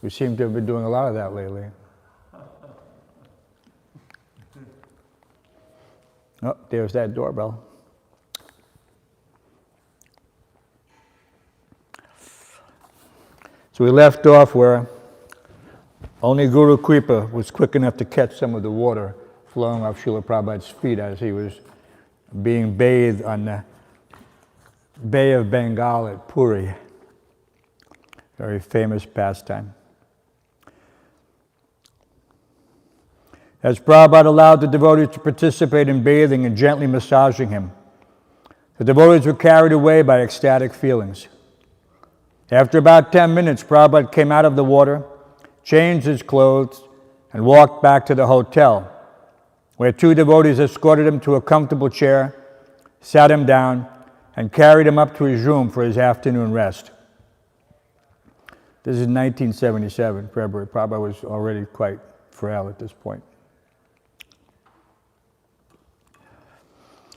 We seem to have been doing a lot of that lately. Oh, there's that doorbell. So we left off where only Guru Kripa was quick enough to catch some of the water flowing off Srila Prabhupada's feet as he was being bathed on the Bay of Bengal at Puri. Very famous pastime. As Prabhupada allowed the devotees to participate in bathing and gently massaging him, the devotees were carried away by ecstatic feelings. After about 10 minutes, Prabhupada came out of the water, changed his clothes, and walked back to the hotel, where two devotees escorted him to a comfortable chair, sat him down, and carried him up to his room for his afternoon rest. This is 1977, February. Prabhupada was already quite frail at this point.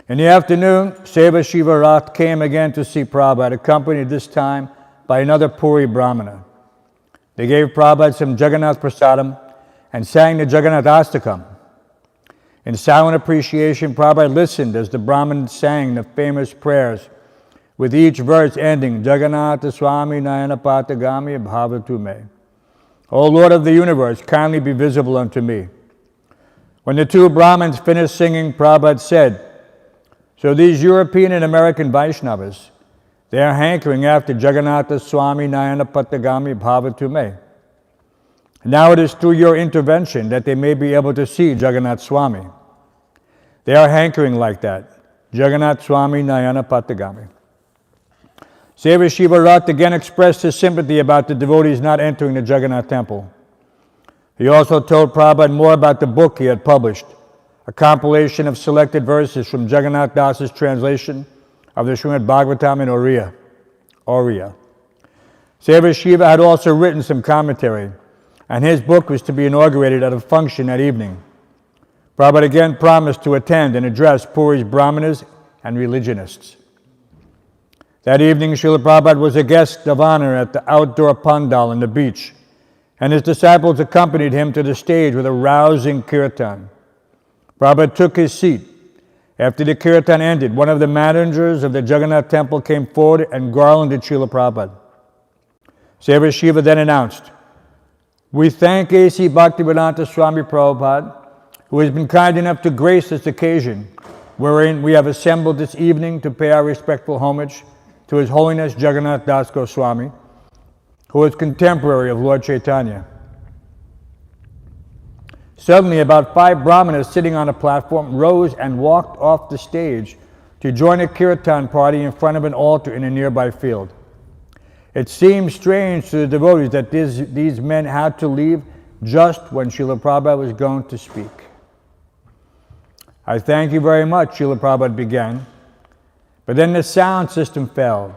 In the afternoon, Seva Shiva Rath came again to see Prabhupada, accompanied this time by another Puri Brahmana. They gave Prabhupada some Jagannath Prasadam and sang the Jagannath Astakam. In silent appreciation, Prabhupada listened as the Brahmins sang the famous prayers, with each verse ending, Jagannatha Swami Nayana Patagami Bhavatu Me. O Lord of the universe, kindly be visible unto me. When the two Brahmins finished singing, Prabhupada said, so these European and American Vaishnavas, they are hankering after Jagannatha Swami Nayana Patagami Bhavatu Me. Now it is through your intervention that they may be able to see Jagannath Swami. They are hankering like that. Jagannath Swami Nayana Patagami. Seva Shiva Rath again expressed his sympathy about the devotees not entering the Jagannath temple. He also told Prabhupada more about the book he had published, a compilation of selected verses from Jagannath Das's translation of the Srimad Bhagavatam in Oriya. Seva Shiva had also written some commentary, and his book was to be inaugurated at a function that evening. Prabhupada again promised to attend and address Puri's Brahmanas and religionists. That evening, Srila Prabhupada was a guest of honor at the outdoor pandal on the beach, and his disciples accompanied him to the stage with a rousing kirtan. Prabhupada took his seat. After the kirtan ended, one of the managers of the Jagannath temple came forward and garlanded Srila Prabhupada. Seva Shiva then announced, we thank A.C. Bhaktivedanta Swami Prabhupada, who has been kind enough to grace this occasion, wherein we have assembled this evening to pay our respectful homage to His Holiness Jagannath Das Goswami, who was contemporary of Lord Chaitanya. Suddenly, about 5 brahmanas sitting on a platform rose and walked off the stage to join a kirtan party in front of an altar in a nearby field. It seemed strange to the devotees that these men had to leave just when Srila Prabhupada was going to speak. I thank you very much, Srila Prabhupada began, but then the sound system failed.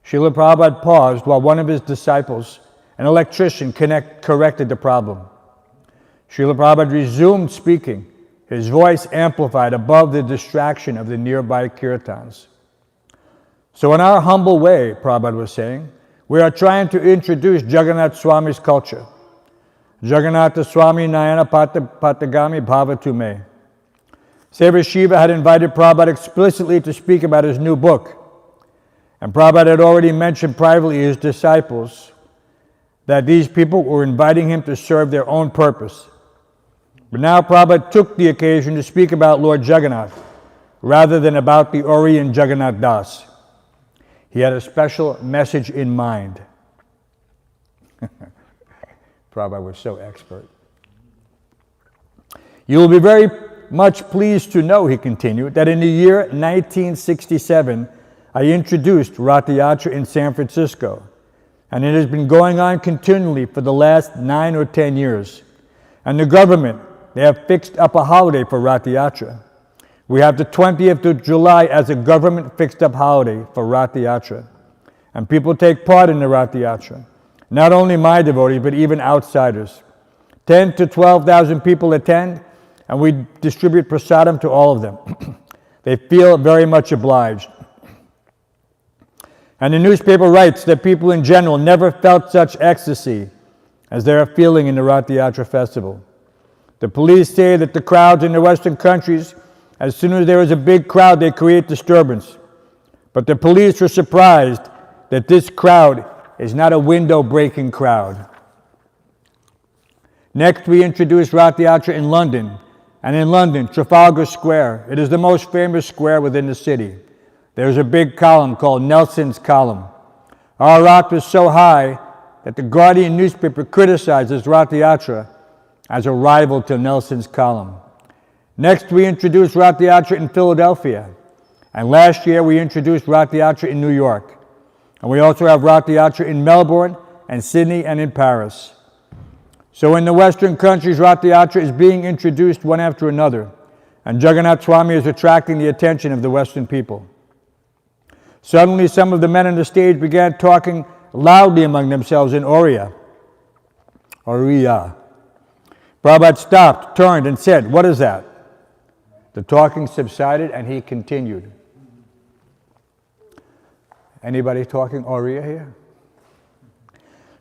Srila Prabhupada paused while one of his disciples, an electrician, corrected the problem. Srila Prabhupada resumed speaking, his voice amplified above the distraction of the nearby kirtans. So in our humble way, Prabhupada was saying, we are trying to introduce Jagannath Swami's culture. Jagannatha Swami Nayana Patagami Bhavatu Me. Seva Shiva had invited Prabhupada explicitly to speak about his new book. And Prabhupada had already mentioned privately his disciples that these people were inviting him to serve their own purpose. But now Prabhupada took the occasion to speak about Lord Jagannath, rather than about the Oriyan Jagannath Das. He had a special message in mind. Prabhupada was so expert. You will be very much pleased to know, he continued, that in the year 1967, I introduced Ratha Yatra in San Francisco, and it has been going on continually for the last 9 or 10 years. And the government, they have fixed up a holiday for Ratha Yatra. We have the 20th of July as a government fixed up holiday for Ratha Yatra. And people take part in the Ratha Yatra. Not only my devotees, but even outsiders. 10 to 12,000 people attend, and we distribute prasadam to all of them. They feel very much obliged. And the newspaper writes that people in general never felt such ecstasy as they are feeling in the Rath Yatra festival. The police say that the crowds in the Western countries, as soon as there is a big crowd, they create disturbance. But the police were surprised that this crowd is not a window-breaking crowd. Next, we introduce Rath Yatra in London. And in London, Trafalgar Square. It is the most famous square within the city. There's a big column called Nelson's Column. Our Rath was so high that the Guardian newspaper criticizes Rath Yatra as a rival to Nelson's Column. Next, we introduced Rath Yatra in Philadelphia. And last year, we introduced Rath Yatra in New York. And we also have Rath Yatra in Melbourne and Sydney and in Paris. So in the Western countries, Rath Yatra is being introduced one after another, and Jagannath Swami is attracting the attention of the Western people. Suddenly, some of the men on the stage began talking loudly among themselves in Oriya. Prabhupada stopped, turned, and said, "What is that?" The talking subsided, and he continued. Anybody talking Oriya here?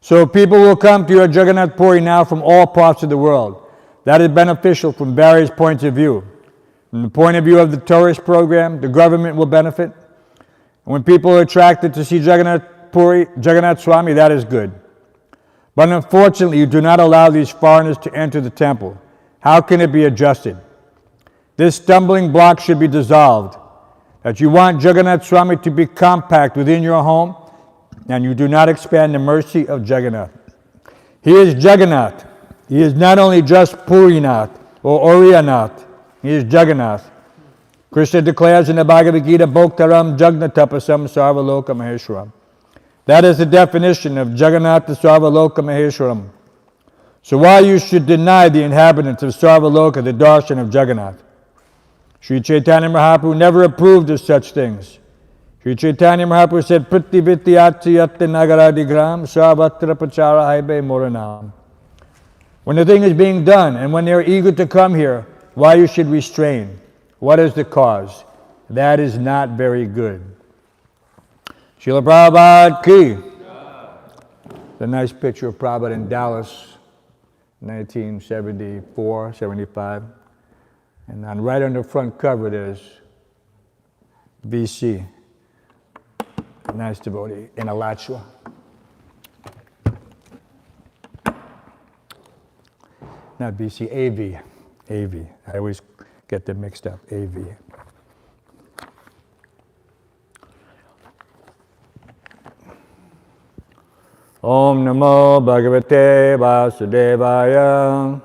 So people will come to your Jagannath Puri now from all parts of the world. That is beneficial from various points of view. From the point of view of the tourist program, the government will benefit. And when people are attracted to see Jagannath Puri, Jagannath Swami, that is good. But unfortunately, you do not allow these foreigners to enter the temple. How can it be adjusted? This stumbling block should be dissolved. That you want Jagannath Swami to be compact within your home, and you do not expand the mercy of Jagannath. He is Jagannath. He is not only just Purinath or Oriyanath. He is Jagannath. Krishna declares in the Bhagavad Gita, Bhoktaram Jagnatapasam Sarvaloka Maheshwaram. That is the definition of Jagannath Sarvaloka Maheshwaram. So why you should deny the inhabitants of Sarvaloka the darshan of Jagannath? Sri Chaitanya Mahaprabhu never approved of such things. Sri Chaitanya Mahaprabhu said, Prittivityatsi yatte nagaradigram sarvatra pachara haibe moranam. When the thing is being done and when they are eager to come here, why you should restrain? What is the cause? That is not very good. Srila Prabhupada ki. The nice picture of Prabhupada in Dallas, 1974, 75. And on right on the front cover there's VC. Nice devotee in Alachua. Not BC, AV. AV. I always get them mixed up. AV. Om Namo Bhagavate Vasudevaya.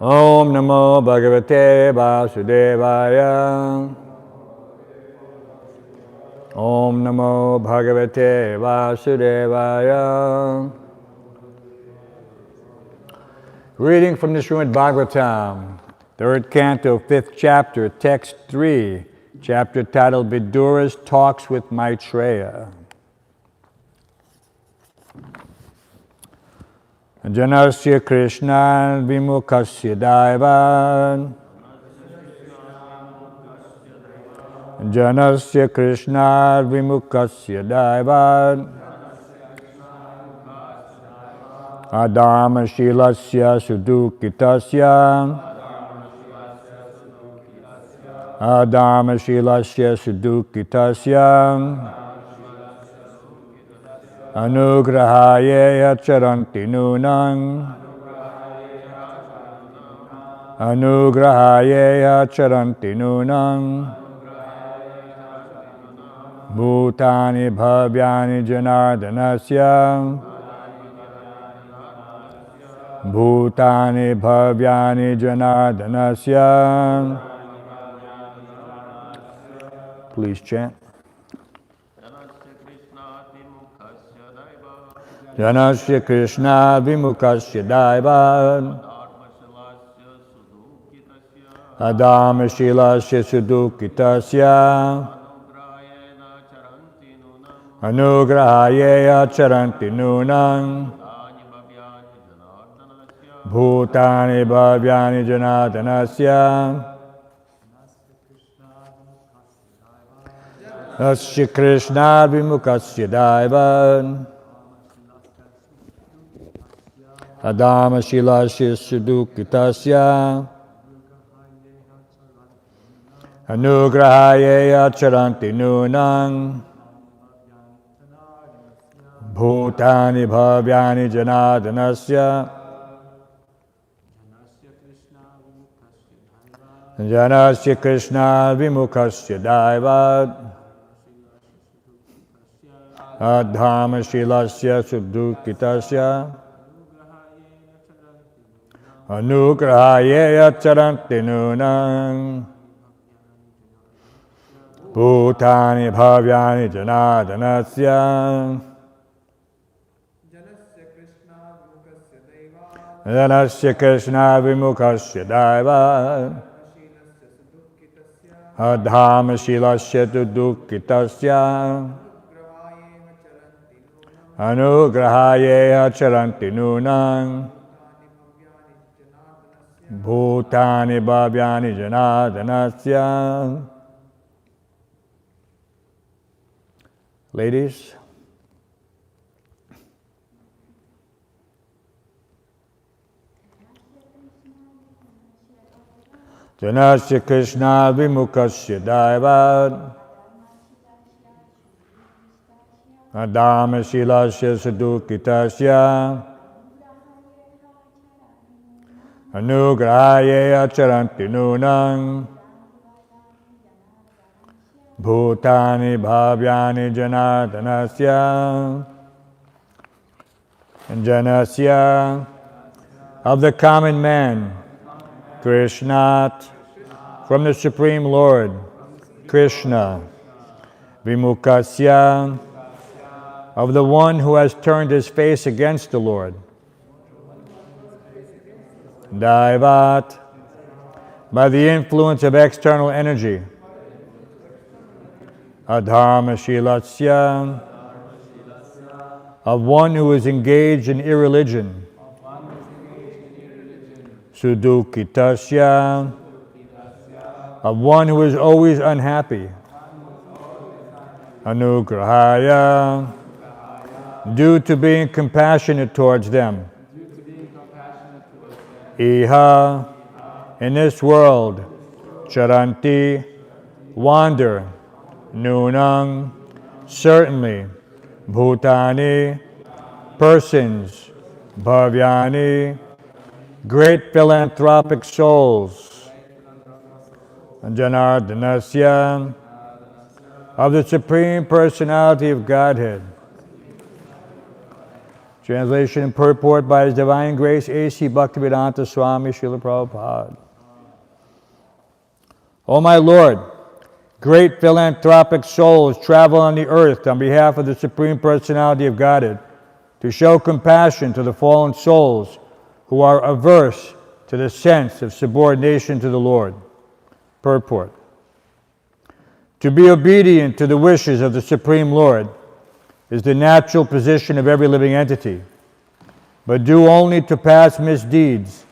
Om Namo Bhagavate Vasudevaya. Om Namo Bhagavate Vasudevaya. Reading from the Srimad Bhagavatam, 3rd Canto, 5th Chapter, Text 3, chapter titled Vidura's Talks with Maitreya. Janasya Krishna Vimukasya Daivan. Janasya Krishna Vimukasya Daivan. Adharma Shilasya Sudukitasya. Adharma Shilasya Sudukitasya. Anugrahaya Charanti Nunang. Anugrahaya Charanti Nunang. Bhutani Bhavyani Janardanasya. Bhutani Bhavyani Janardanasya. Please chant. Janasya Krishna Vimukasya Daivan. Adharma Shilasya Sudukitasya. Anugrahaya Charanti Nunang. Bhutani Bhavyani Janardanasya. Asya Krishna Vimukasya Daivan. Adama Shilasya Sudukitasya Anugrahaye Charanti Nunang Bhutani Bhavyani Janadanasya Janasya Krishna Vimukasya Daivat Adhama Shilasya Subdukitasya Anugrahaye Charanti Nunang Bhutani Bhavyani Janadanasya Janasya Krishna Vimukasya Daivat Adhama Shilasya Dudukitasya Anugrahaye Charanti Nunang Bhutani Bhavyani Janadanasya. Ladies, Janasya Krishna Vimukasya Daivat Adhama Shilasya Sudukitasya Anugrahaye Charanti Nunang Bhutani Bhavyani Janadanasya and Janasya of the common man, Krishnat, from the Supreme Lord, Krishna, Vimukasya, of the one who has turned his face against the Lord, Daivat, by the influence of external energy, Adharma Shilasya, of one who is engaged in irreligion, Sudukitasya, of one who is always unhappy, Anugrahaya, due to being compassionate towards them, Iha, in this world, Charanti, wander, Nunang, certainly, Bhutani, persons, Bhavyani, great philanthropic souls, and Janardanasya, of the Supreme Personality of Godhead. Translation and purport by His Divine Grace A.C. Bhaktivedanta Swami Srila Prabhupada. O my Lord, great philanthropic souls travel on the earth on behalf of the Supreme Personality of Godhead to show compassion to the fallen souls who are averse to the sense of subordination to the Lord. Purport. To be obedient to the wishes of the Supreme Lord is the natural position of every living entity. But due only to past misdeeds,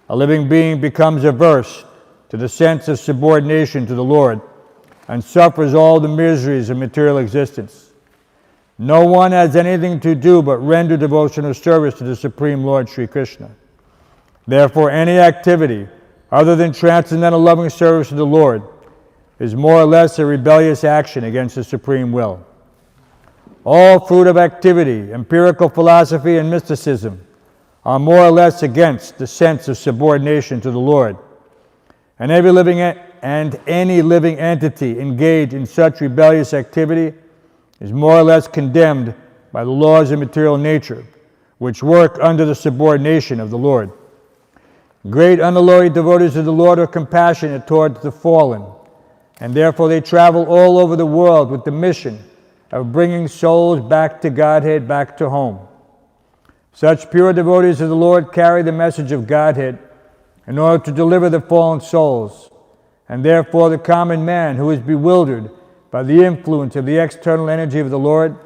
a living being becomes averse to the sense of subordination to the Lord and suffers all the miseries of material existence. No one has anything to do but render devotional service to the Supreme Lord Sri Krishna. Therefore, any activity other than transcendental loving service to the Lord is more or less a rebellious action against the Supreme Will. All fruit of activity, empirical philosophy, and mysticism are more or less against the sense of subordination to the Lord. And any living entity engaged in such rebellious activity is more or less condemned by the laws of material nature, which work under the subordination of the Lord. Great unalloyed devotees of the Lord are compassionate towards the fallen, and therefore they travel all over the world with the mission of bringing souls back to Godhead, back to home. Such pure devotees of the Lord carry the message of Godhead in order to deliver the fallen souls, and therefore the common man who is bewildered by the influence of the external energy of the Lord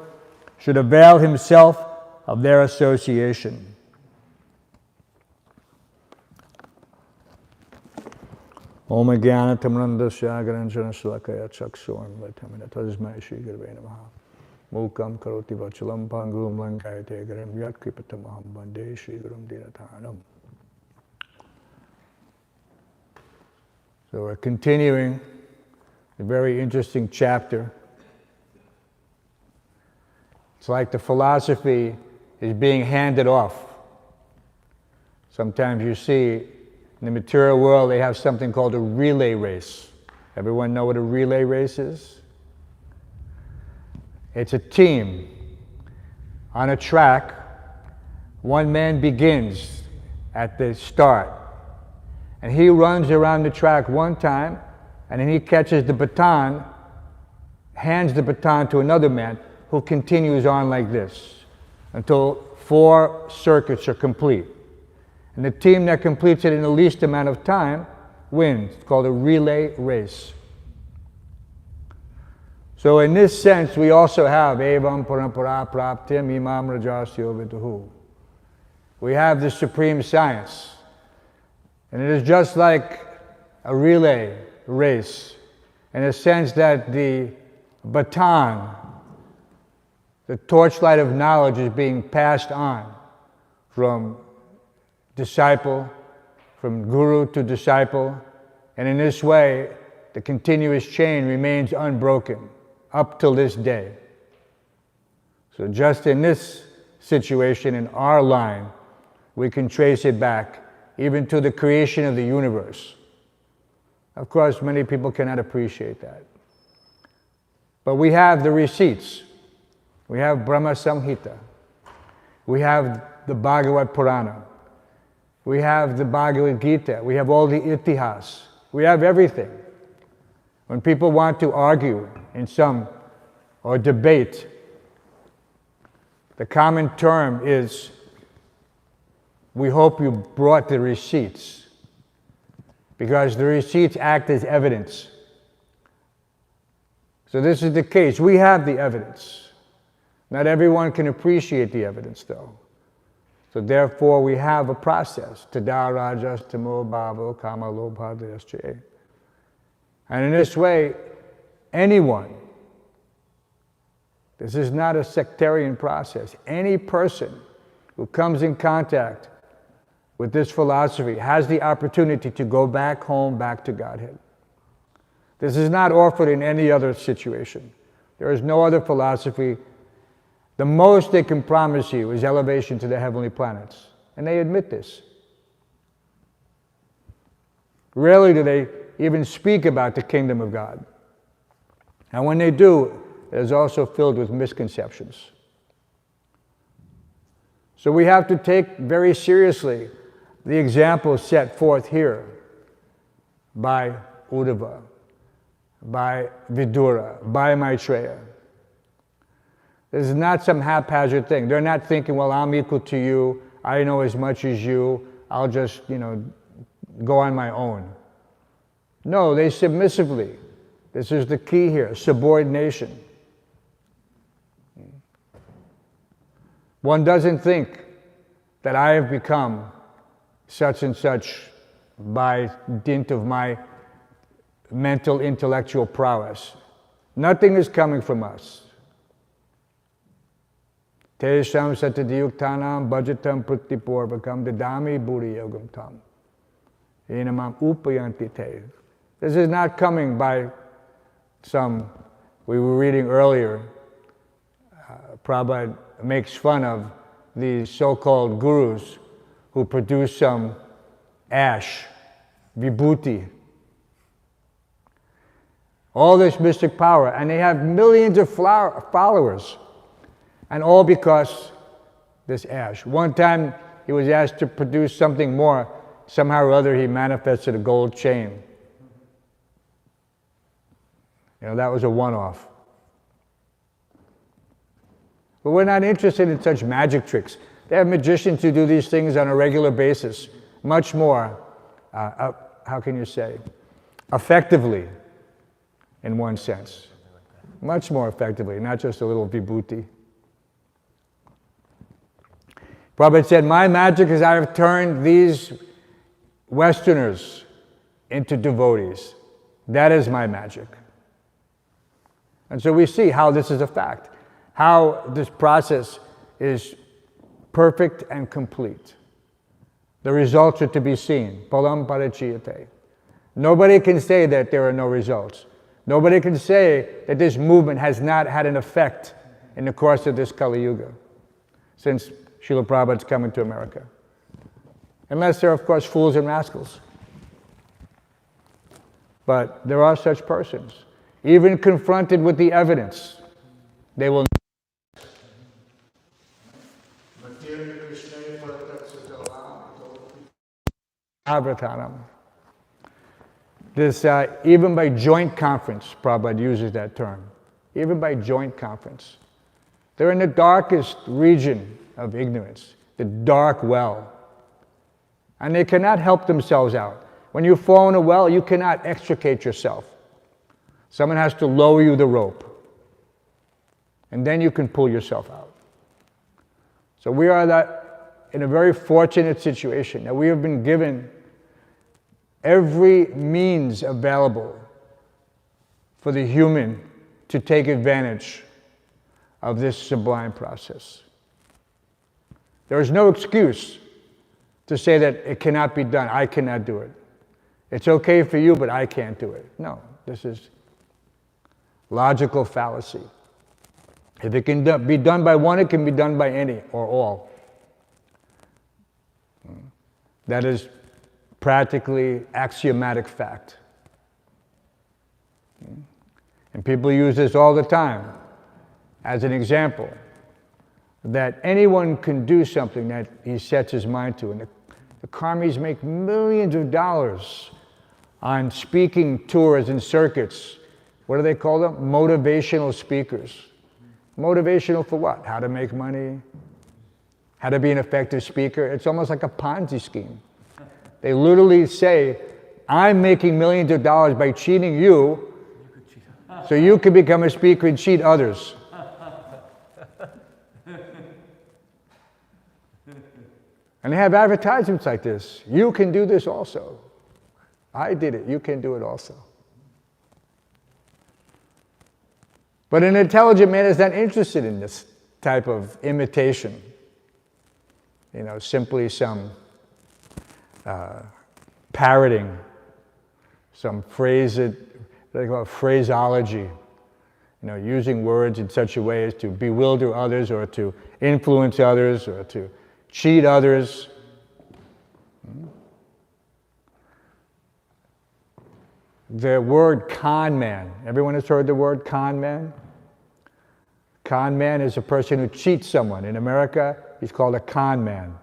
should avail himself of their association. Om Jnana Tamrandasya Garanjana Salakaya Chaksuram Vatamina Tasmai Shri Gurave Namaha. Mukam karoti vachalam pangum lankayate garam yat kripatamaham bande Shri Gurum Dinatanam. So we're continuing a very interesting chapter. It's like the philosophy is being handed off. Sometimes you see in the material world they have something called a relay race. Everyone know what a relay race is? It's a team on a track. One man begins at the start, and he runs around the track one time, and then he catches the baton, hands the baton to another man who continues on like this until 4 circuits are complete. And the team that completes it in the least amount of time wins. It's called a relay race. So in this sense, we also have evam parampara praptim imam rajasyo viduhu. We have the supreme science. And it is just like a relay race in a sense that the baton, the torchlight of knowledge, is being passed on from disciple, from guru to disciple, and in this way the continuous chain remains unbroken up till this day. So just in this situation, in our line, we can trace it back even to the creation of the universe. Of course, many people cannot appreciate that. But we have the receipts. We have Brahma Samhita. We have the Bhagavad Purana. We have the Bhagavad Gita. We have all the Itihas. We have everything. When people want to argue in some, or debate, the common term is, we hope you brought the receipts, because the receipts act as evidence. So this is the case. We have the evidence. Not everyone can appreciate the evidence, though. So therefore, we have a process. Tada rajas tamo bhavo kama lobha dayasche. And in this way, anyone, this is not a sectarian process, any person who comes in contact with this philosophy has the opportunity to go back home, back to Godhead. This is not offered in any other situation. There is no other philosophy. The most they can promise you is elevation to the heavenly planets. And they admit this. Rarely do they even speak about the kingdom of God. And when they do, it is also filled with misconceptions. So we have to take very seriously the example set forth here by Uddhava, by Vidura, by Maitreya. This is not some haphazard thing. They're not thinking, well, I'm equal to you, I know as much as you, I'll just, go on my own. No, they submissively, this is the key here, subordination. One doesn't think that I have become such and such by dint of my mental, intellectual prowess. Nothing is coming from us. Tesham satadiyuktanam bhajatam pritipurvakam dadami buddhi yogam tam. Enamam upayanti te. This is not coming by some, we were reading earlier, Prabhupada makes fun of these so-called gurus who produce some ash, vibhuti, all this mystic power, and they have millions of followers, and all because this ash. One time he was asked to produce something more, somehow or other he manifested a gold chain. That was a one-off. But we're not interested in such magic tricks. They have magicians who do these things on a regular basis, much more, how can you say, effectively, in one sense. Much more effectively, not just a little vibhuti. Prabhupada said, my magic is I have turned these Westerners into devotees. That is my magic. And so we see how this is a fact. how this process is perfect and complete. The results are to be seen. Palam parachiyate. Nobody can say that there are no results. Nobody can say that this movement has not had an effect in the course of this Kali Yuga, since Srila Prabhupada's coming to America. Unless they're, of course, fools and rascals. But there are such persons. Even confronted with the evidence, they will This, even by joint conference, Prabhupada uses that term. Even by joint conference. They're in the darkest region of ignorance, the dark well. And they cannot help themselves out. When you fall in a well, you cannot extricate yourself. Someone has to lower you the rope. And then you can pull yourself out. So we are in a very fortunate situation that we have been given every means available for the human to take advantage of this sublime process. There is no excuse to say that it cannot be done. I cannot do it. It's okay for you, but I can't do it. No, this is logical fallacy. If it can be done by one, it can be done by any or all. That is practically axiomatic fact. And people use this all the time as an example, that anyone can do something that he sets his mind to. And the karmis make millions of dollars on speaking tours and circuits. What do they call them? Motivational speakers. Motivational for what? How to make money, how to be an effective speaker. It's almost like a Ponzi scheme. They literally say, I'm making millions of dollars by cheating you, so you can become a speaker and cheat others. And they have advertisements like this. You can do this also. I did it. You can do it also. But an intelligent man is not interested in this type of imitation. You know, simply some parroting, some phraseology, you know, using words in such a way as to bewilder others or to influence others or to cheat others. The word con man, everyone has heard the word con man? Con man is a person who cheats someone. In America, he's called a con man.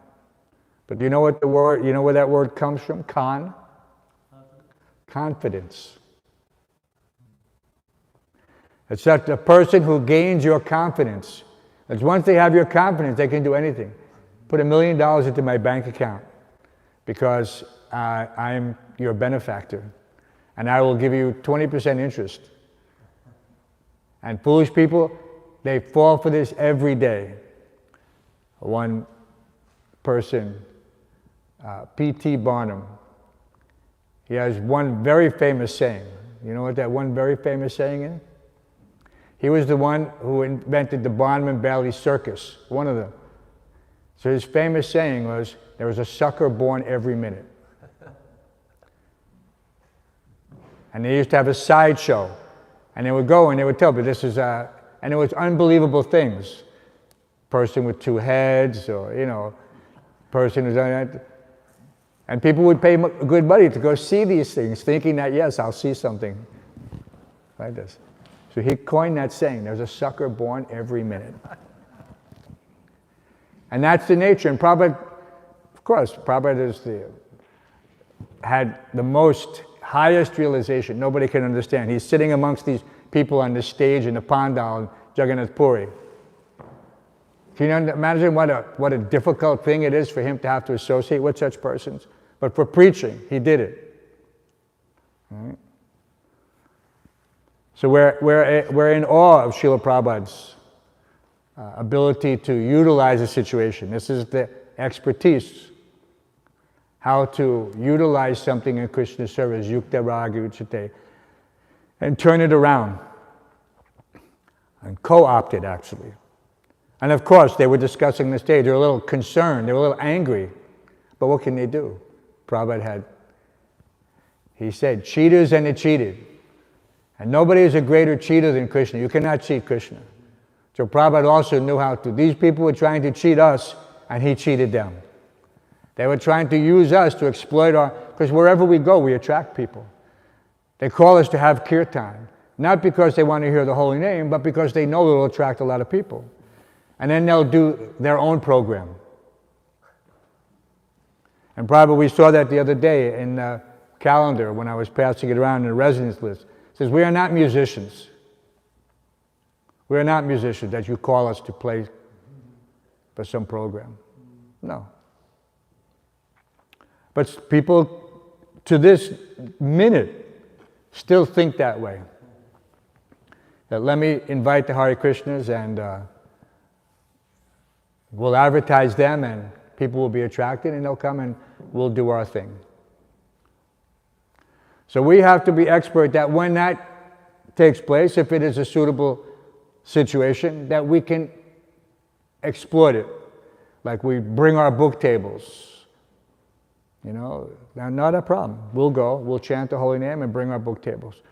But do you know what you know where that word comes from? Con? Confidence. It's that the person who gains your confidence. It's once they have your confidence, they can do anything. Put $1 million into my bank account because I'm your benefactor. And I will give you 20% interest. And foolish people, they fall for this every day. One person, P.T. Barnum, he has one very famous saying. You know what that one very famous saying is? He was the one who invented the Barnum and Bailey Circus, one of them. So his famous saying was, there was a sucker born every minute. And they used to have a sideshow. And they would go and they would tell, but this is, and it was unbelievable things. Person with two heads, or, you know, person who's, and people would pay good money to go see these things, thinking that, yes, I'll see something like this. So he coined that saying, there's a sucker born every minute. And that's the nature. And Prabhupada, of course, Prabhupada had the highest realization. Nobody can understand. He's sitting amongst these people on the stage in the Pandal in Jagannath Puri. Can you imagine what a difficult thing it is for him to have to associate with such persons? But for preaching, he did it. Right? So we're in awe of Srila Prabhupada's ability to utilize a situation. This is the expertise. How to utilize something in Krishna's service, yukta raga uchate, and turn it around. And co-opt it, actually. And of course, they were discussing the stage. They were a little concerned. They were a little angry. But what can they do? Prabhupada he said, cheaters and the cheated. And nobody is a greater cheater than Krishna. You cannot cheat Krishna. So Prabhupada also knew how to. These people were trying to cheat us, and he cheated them. They were trying to use us to exploit because wherever we go, we attract people. They call us to have kirtan, not because they want to hear the holy name, but because they know it will attract a lot of people. And then they'll do their own program. And probably we saw that the other day in the calendar when I was passing it around in the residence list. It says, we are not musicians. We are not musicians that you call us to play for some program. No. But people to this minute still think that way. That let me invite the Hare Krishnas and we'll advertise them and people will be attracted and they'll come and we'll do our thing. So we have to be expert that when that takes place, if it is a suitable situation, that we can exploit it. Like we bring our book tables. You know, not a problem. We'll go, we'll chant the holy name and bring our book tables.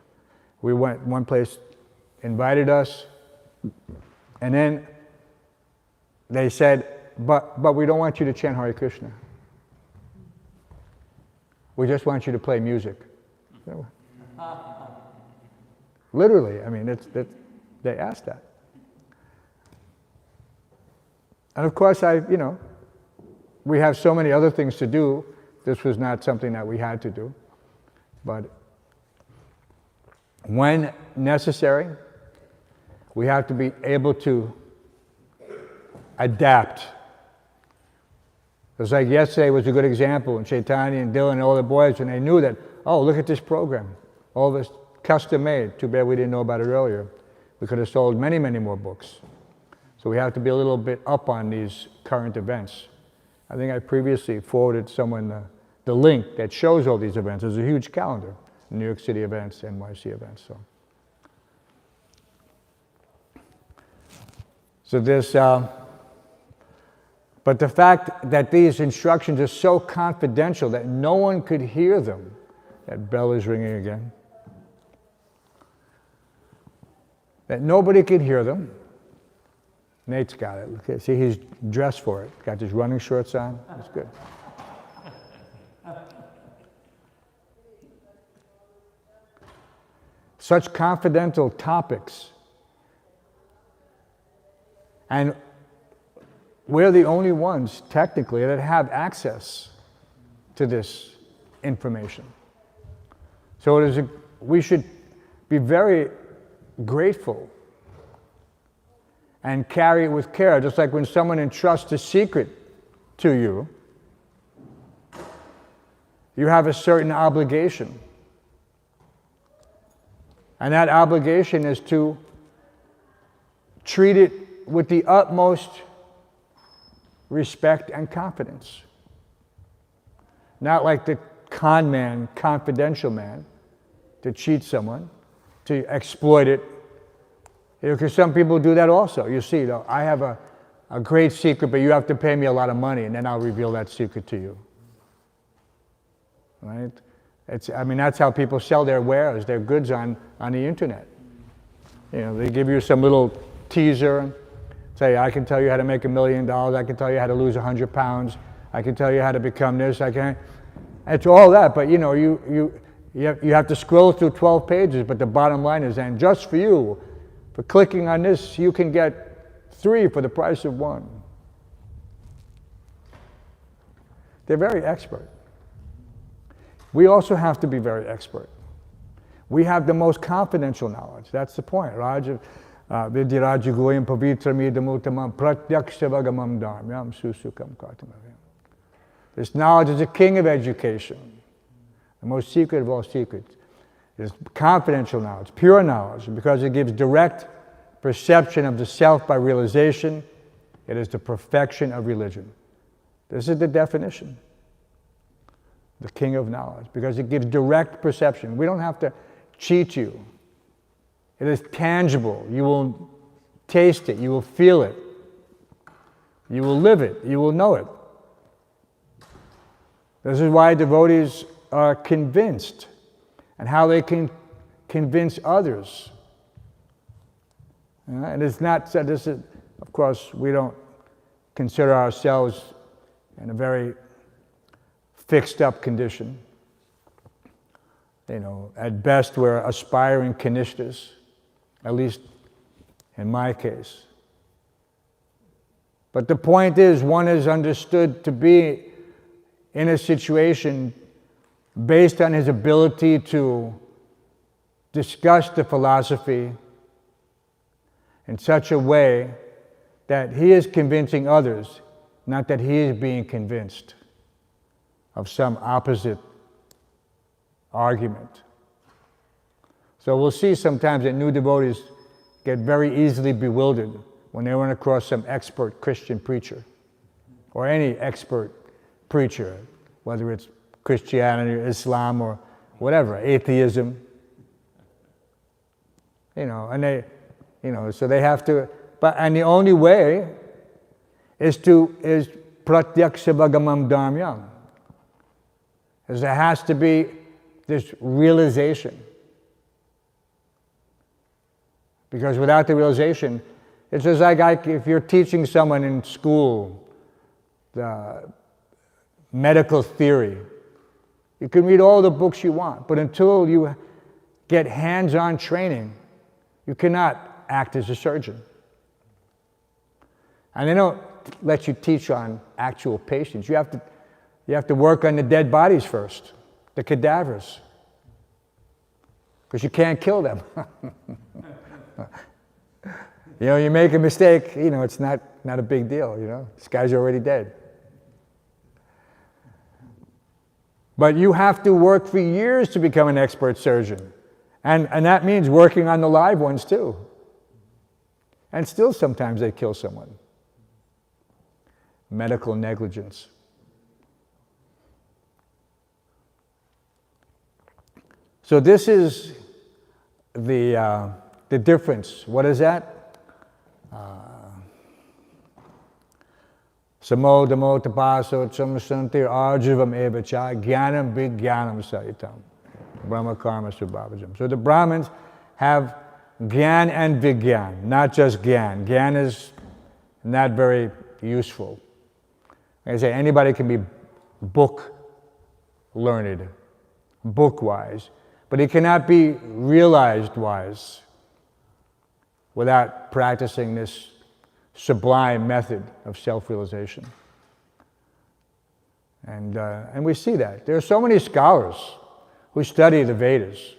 We went, one place invited us, and then they said, but we don't want you to chant Hare Krishna. We just want you to play music. Literally, I mean, they asked that. And of course, we have so many other things to do. This was not something that we had to do. But when necessary, we have to be able to adapt. It was like yesterday was a good example, and Chaitanya and Dylan and all the boys, and they knew that, oh, look at this program. All this custom made. Too bad we didn't know about it earlier. We could have sold many, many more books. So we have to be a little bit up on these current events. I think I previously forwarded someone the link that shows all these events. There's a huge calendar. New York City events, NYC events. So this, but the fact that these instructions are so confidential that no one could hear them. That bell is ringing again. That nobody could hear them. Nate's got it. Okay, see, he's dressed for it. Got his running shorts on. That's good. Such confidential topics. And we're the only ones, technically, that have access to this information. So we should be very grateful and carry it with care. Just like when someone entrusts a secret to you, you have a certain obligation. And that obligation is to treat it with the utmost respect and confidence. Not like the con man, confidential man, to cheat someone, to exploit it. Because some people do that also. You see, I have a great secret, but you have to pay me a lot of money, and then I'll reveal that secret to you. Right? That's how people sell their wares, their goods on the internet. They give you some little teaser and say, I can tell you how to make $1 million, I can tell you how to lose 100 pounds, I can tell you how to become this, it's all that, but you have to scroll through 12 pages, but the bottom line is, and just for you, for clicking on this, you can get 3 for the price of 1. They're very expert. We also have to be very expert. We have the most confidential knowledge. That's the point. Vidirajagoyam pavitramidamuttamam pratyaksavagamam dharmyam susukam kartamavim. This knowledge is the king of education, the most secret of all secrets. It's confidential knowledge, pure knowledge, because it gives direct perception of the self by realization. It is the perfection of religion. This is the definition. The king of knowledge, because it gives direct perception. We don't have to cheat you. It is tangible. You will taste it. You will feel it. You will live it. You will know it. This is why devotees are convinced and how they can convince others. And it's not said, this is, of course, we don't consider ourselves in a very fixed up condition. At best we're aspiring kanishtas, at least in my case. But the point is, one is understood to be in a situation based on his ability to discuss the philosophy in such a way that he is convincing others, not that he is being convinced of some opposite argument. So we'll see sometimes that new devotees get very easily bewildered when they run across some expert Christian preacher, or any expert preacher, whether it's Christianity or Islam or whatever, atheism. And they, so they have to, and the only way is pratyaksha bhagamam dharmyam. Is there has to be this realization. Because without the realization, it's just like if you're teaching someone in school the medical theory, you can read all the books you want, but until you get hands-on training, you cannot act as a surgeon. And they don't let you teach on actual patients. You have to work on the dead bodies first, the cadavers, because you can't kill them. You make a mistake, it's not a big deal, This guy's already dead. But you have to work for years to become an expert surgeon. And that means working on the live ones too. And still sometimes they kill someone. Medical negligence. So this is the difference. What is that? Samo damo tapaso chamasantir arjivam evacha jnanam vijnanam sahitam brahma karma subhavajam. So the Brahmins have gyan and vigyan, not just gyan. Gyan is not very useful. Like I say, anybody can be book learned, book wise, but it cannot be realized wise without practicing this sublime method of self-realization. And we see that. There are so many scholars who study the Vedas,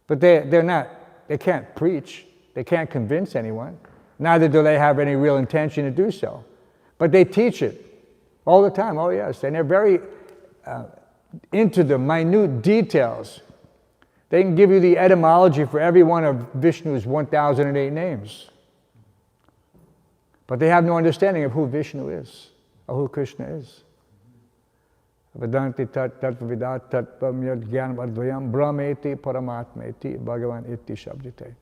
but they can't preach, they can't convince anyone, neither do they have any real intention to do so. But they teach it all the time, oh yes, and they're very into the minute details. They can give you the etymology for every one of Vishnu's 1008 names. But they have no understanding of who Vishnu is, or who Krishna is. Vedanti tat vidat tat pamyad jnanam advayam brahmeti paramatmeti bhagavan iti shabdite.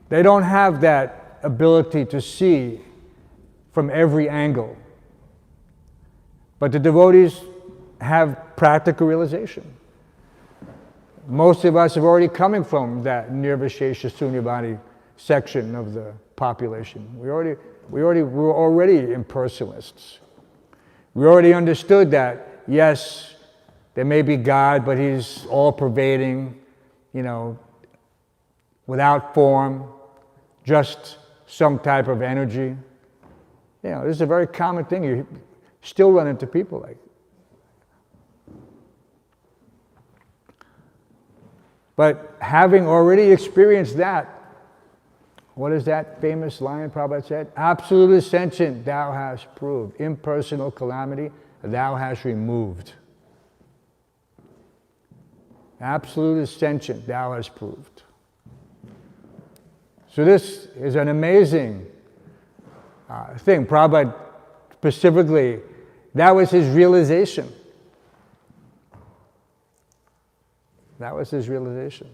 They don't have that ability to see from every angle. But the devotees have practical realization. Most of us are already coming from that nirvishesha sunyavadi section of the population. We were already impersonalists. We already understood that, yes, there may be God, but He's all-pervading, without form, just some type of energy. This is a very common thing. You still run into people like that. But having already experienced that, what is that famous line Prabhupada said? Absolute ascension thou hast proved. Impersonal calamity thou hast removed. Absolute ascension thou hast proved. So this is an amazing thing. Prabhupada specifically, that was his realization. That was his realization.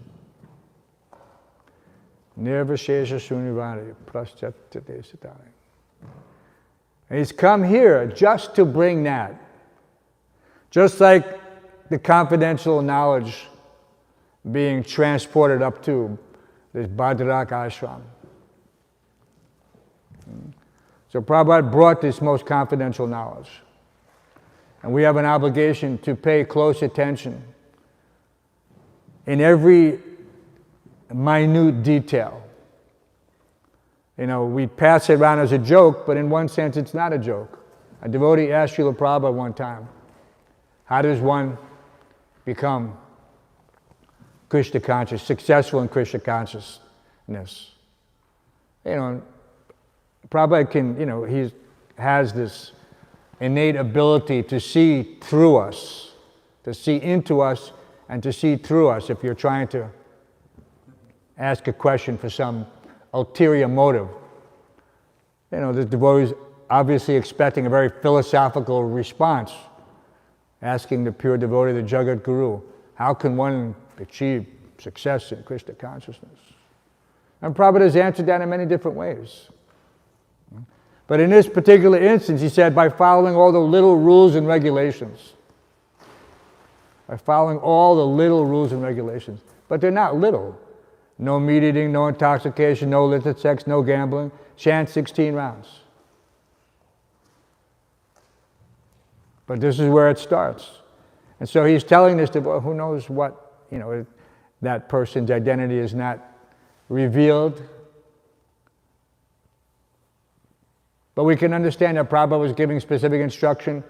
Nirvishesha sunyavadi praschattate sitari. And he's come here just to bring that. Just like the confidential knowledge being transported up to this Bhadrak ashram. So Prabhupada brought this most confidential knowledge. And we have an obligation to pay close attention in every minute detail. You know, we pass it around as a joke, but in one sense it's not a joke. A devotee asked Srila Prabhupada one time, how does one become Krishna conscious, successful in Krishna consciousness? You know, Prabhupada can, you know, he has this innate ability to see through us, to see into us, and to see through us if you're trying to ask a question for some ulterior motive. You know, the devotee is obviously expecting a very philosophical response, asking the pure devotee, the Jagat Guru, how can one achieve success in Krishna consciousness? And Prabhupada has answered that in many different ways. But in this particular instance, he said, by following all the little rules and regulations. By following all the little rules and regulations. But they're not little. No meat eating, no intoxication, no illicit sex, no gambling. Chant 16 rounds. But this is where it starts. And so he's telling this to, well, who knows what, you know, that person's identity is not revealed. But we can understand that Prabhupada was giving specific instruction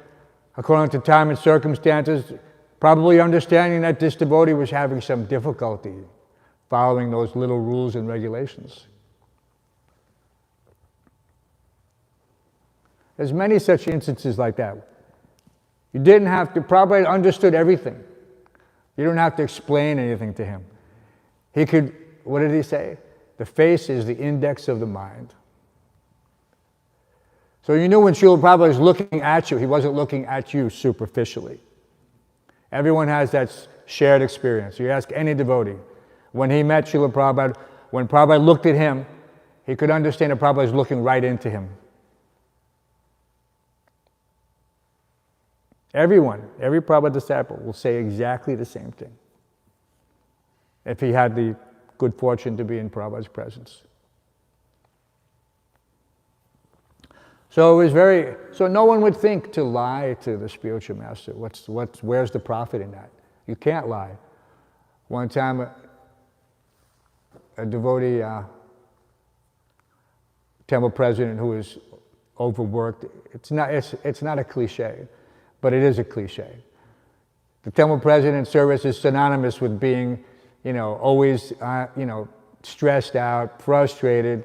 according to time and circumstances, probably understanding that this devotee was having some difficulty following those little rules and regulations. There's many such instances like that. You didn't have to, Prabhupada understood everything. You don't have to explain anything to him. He could, what did he say? The face is the index of the mind. So you knew when Srila Prabhupada was looking at you, he wasn't looking at you superficially. Everyone has that shared experience. You ask any devotee. When he met Srila Prabhupada, when Prabhupada looked at him, he could understand that Prabhupada was looking right into him. Everyone, every Prabhupada disciple will say exactly the same thing if he had the good fortune to be in Prabhupada's presence. So it was so no one would think to lie to the spiritual master. Where's the profit in that? You can't lie. One time a devotee, temple president who was overworked, it's not a cliche, but it is a cliche. The temple president service is synonymous with being, you know, always, you know, stressed out, frustrated,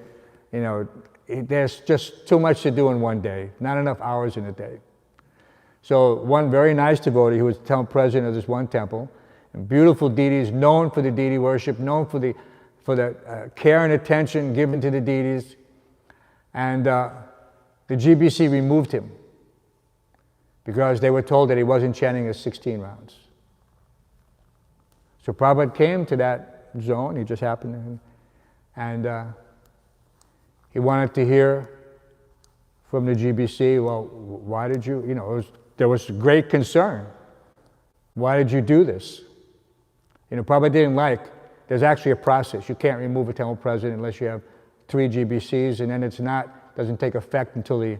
you know, there's just too much to do in one day, not enough hours in a day. So one very nice devotee who was the temple president of this one temple, and beautiful deities, known for the deity worship, known for the care and attention given to the deities, and the GBC removed him because they were told that he wasn't chanting his 16 rounds. So Prabhupada came to that zone, he just happened to, and he wanted to hear from the GBC, well, why did you, you know, there was great concern. Why did you do this? You know, Prabhupada didn't like, there's actually a process. You can't remove a temple president unless you have 3 GBCs, and then doesn't take effect until the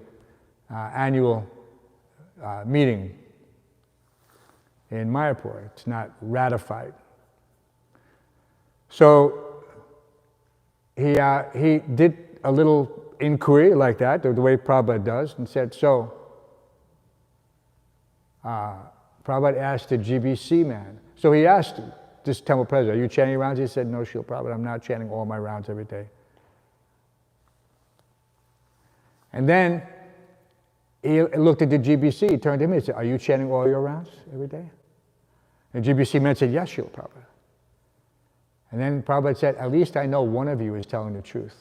annual meeting in Mayapur. It's not ratified. So he did a little inquiry like that, the way Prabhupada does, and said, so, Prabhupada asked the GBC man. So he asked this temple president, are you chanting rounds? He said, no, Srila Prabhupada, I'm not chanting all my rounds every day. And then he looked at the GBC, he turned to him and said, are you chanting all your rounds every day? And the GBC man said, yes, Srila Prabhupada. And then Prabhupada said, at least I know one of you is telling the truth.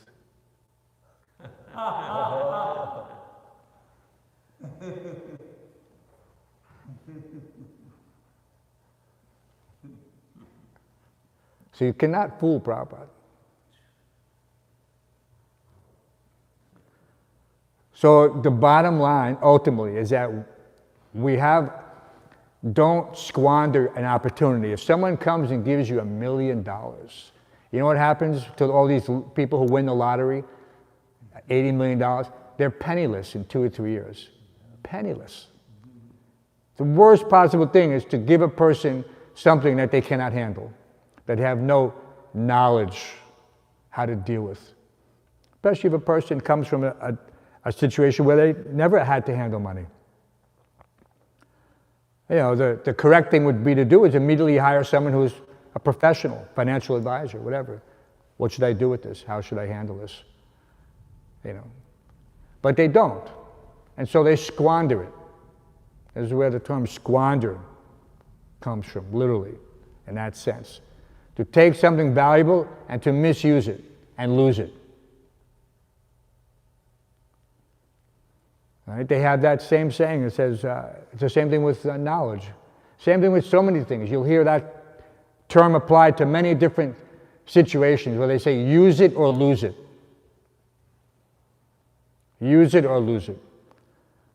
So you cannot fool Prabhupada. So the bottom line, ultimately, is that don't squander an opportunity. If someone comes and gives you $1 million, you know what happens to all these people who win the lottery? $80 million? They're penniless in 2 or 3 years. Penniless. The worst possible thing is to give a person something that they cannot handle, that they have no knowledge how to deal with. Especially if a person comes from a situation where they never had to handle money. You know, the correct thing would be to do is immediately hire someone who's a professional, financial advisor, whatever. What should I do with this? How should I handle this? You know, but they don't. And so they squander it. This is where the term squander comes from, literally, in that sense. To take something valuable and to misuse it and lose it. Right? They have that same saying. It says, it's the same thing with knowledge. Same thing with so many things. You'll hear that term applied to many different situations where they say, use it or lose it. Use it or lose it.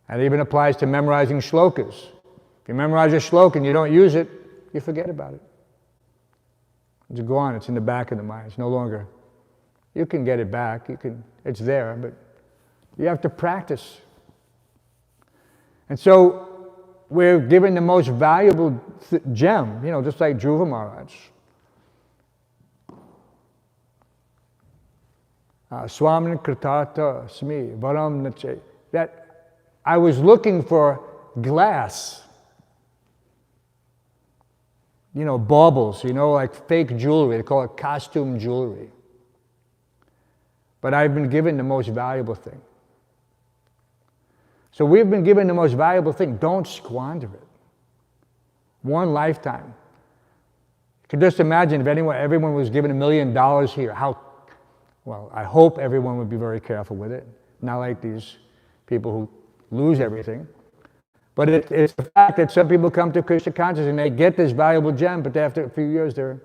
And it even applies to memorizing shlokas. If you memorize a shloka and you don't use it, you forget about it. It's gone. It's in the back of the mind. It's no longer. You can get it back. It's there, but you have to practice. And so we're given the most valuable gem, you know, just like Dhruva Maharaj. Swamin Kritata Smi Varam Nache. That I was looking for glass. You know, baubles, you know, like fake jewelry. They call it costume jewelry. But I've been given the most valuable thing. So we've been given the most valuable thing. Don't squander it. One lifetime. You can just imagine if everyone was given $1 million here, well, I hope everyone would be very careful with it. Not like these people who lose everything. But it's the fact that some people come to Krishna consciousness and they get this valuable gem, but after a few years they're